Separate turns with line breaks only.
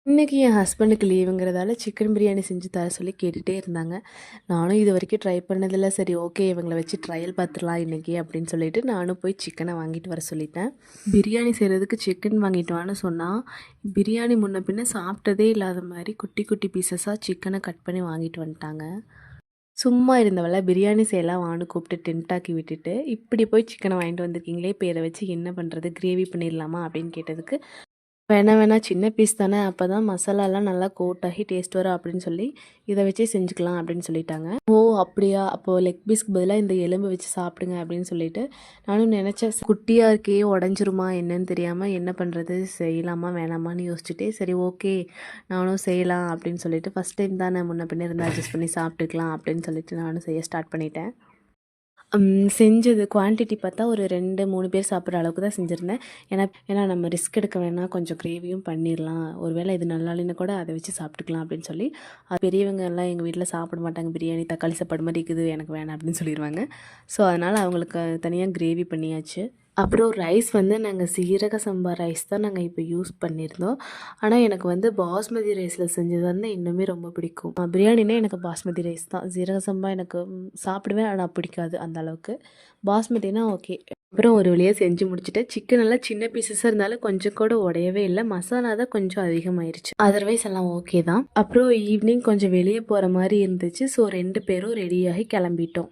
இன்றைக்கி என் ஹஸ்பண்டுக்கு லீவுங்கிறதால சிக்கன் பிரியாணி செஞ்சு தர சொல்லி கேட்டுகிட்டே இருந்தாங்க. நானும் இது வரைக்கும் ட்ரை பண்ணதில்ல. சரி ஓகே இவங்கள வச்சு ட்ரையல் பார்த்துடலாம் இன்றைக்கி அப்படின்னு சொல்லிட்டு நானும் போய் சிக்கனை வாங்கிட்டு வர சொல்லிட்டேன். பிரியாணி செய்கிறதுக்கு சிக்கன் வாங்கிட்டு வான்னு சொன்னால் பிரியாணி முன்ன பின்ன சாப்பிட்டதே இல்லாத மாதிரி குட்டி குட்டி பீசஸாக சிக்கனை கட் பண்ணி வாங்கிட்டு வந்துட்டாங்க. சும்மா இருந்தவள பிரியாணி செய்யலாம் வான்னு கூப்பிட்டு டென்ட்டாக்கி விட்டுட்டு இப்படி போய் சிக்கனை வாங்கிட்டு வந்திருக்கீங்களே, இப்போ இதை வச்சு என்ன பண்ணுறது, கிரேவி பண்ணிடலாமா அப்படின்னு கேட்டதுக்கு வேணா சின்ன பீஸ் தானே, அப்போ தான் மசாலாலாம் நல்லா கோட் ஆகி டேஸ்ட் வரும் அப்படின்னு சொல்லி இதை வச்சே செஞ்சுக்கலாம் அப்படின்னு சொல்லிட்டாங்க. ஓ அப்படியா, அப்போது லெக் பீஸ்க்கு பதிலாக இந்த எலும்பு வச்சு சாப்பிடுங்க அப்படின்னு சொல்லிட்டு நானும் நினச்சேன். குட்டியாக இருக்கே உடஞ்சிருமா என்னன்னு தெரியாமல் என்ன பண்ணுறது, செய்யலாமா வேணாமான்னு யோசிச்சுட்டே சரி ஓகே நானும் செய்யலாம் அப்படின்னு சொல்லிட்டு ஃபஸ்ட் டைம் தானே முன்ன பின்ன இருந்து அட்ஜஸ்ட் பண்ணி சாப்பிட்டுக்கலாம் அப்படின்னு சொல்லிட்டு நானும் செய்ய ஸ்டார்ட் பண்ணிட்டேன். செஞ்சது குவான்டிட்டி பார்த்தா ஒரு 2, 3 பேர் சாப்பிட்ற அளவுக்கு தான் செஞ்சுருந்தேன். ஏன்னா நம்ம ரிஸ்க் எடுக்க வேணாம், கொஞ்சம் கிரேவியும் பண்ணிடலாம். ஒரு வேளை இது நல்லா இல்லைன்னா கூட அதை வச்சு சாப்பிட்டுக்கலாம் அப்படின்னு சொல்லி, பெரியவங்க எல்லாம் எங்கள் வீட்டில் சாப்பிட மாட்டாங்க. பிரியாணி தக்காளி சாப்பாடு மாதிரி இருக்குது, எனக்கு வேணாம் அப்படின்னு சொல்லிடுவாங்க. ஸோ அதனால் அவங்களுக்கு தனியாக கிரேவி பண்ணியாச்சு. அப்புறம் ரைஸ் வந்து நாங்கள் சீரக சம்பா ரைஸ் தான் நாங்கள் இப்போ யூஸ் பண்ணியிருந்தோம். ஆனால் எனக்கு வந்து பாஸ்மதி ரைஸில் செஞ்சது வந்து இன்னுமே ரொம்ப பிடிக்கும். பிரியாணினா எனக்கு பாஸ்மதி ரைஸ் தான். சீரக சம்பா எனக்கு சாப்பிடுவேன், ஆனால் பிடிக்காது அந்த அளவுக்கு. பாஸ்மதினா ஓகே. அப்புறம் ஒரு வழியாக செஞ்சு முடிச்சுட்டு சிக்கன் எல்லாம் சின்ன பீசஸாக இருந்தாலும் கொஞ்சம் கூட உடையவே இல்லை. மசாலா தான் கொஞ்சம் அதிகமாயிருச்சு, அதர்வைஸ் எல்லாம் ஓகே தான். அப்புறம் ஈவினிங் கொஞ்சம் வெளியே போகிற மாதிரி இருந்துச்சு. ஸோ 2 பேரும் ரெடியாகி கிளம்பிட்டோம்.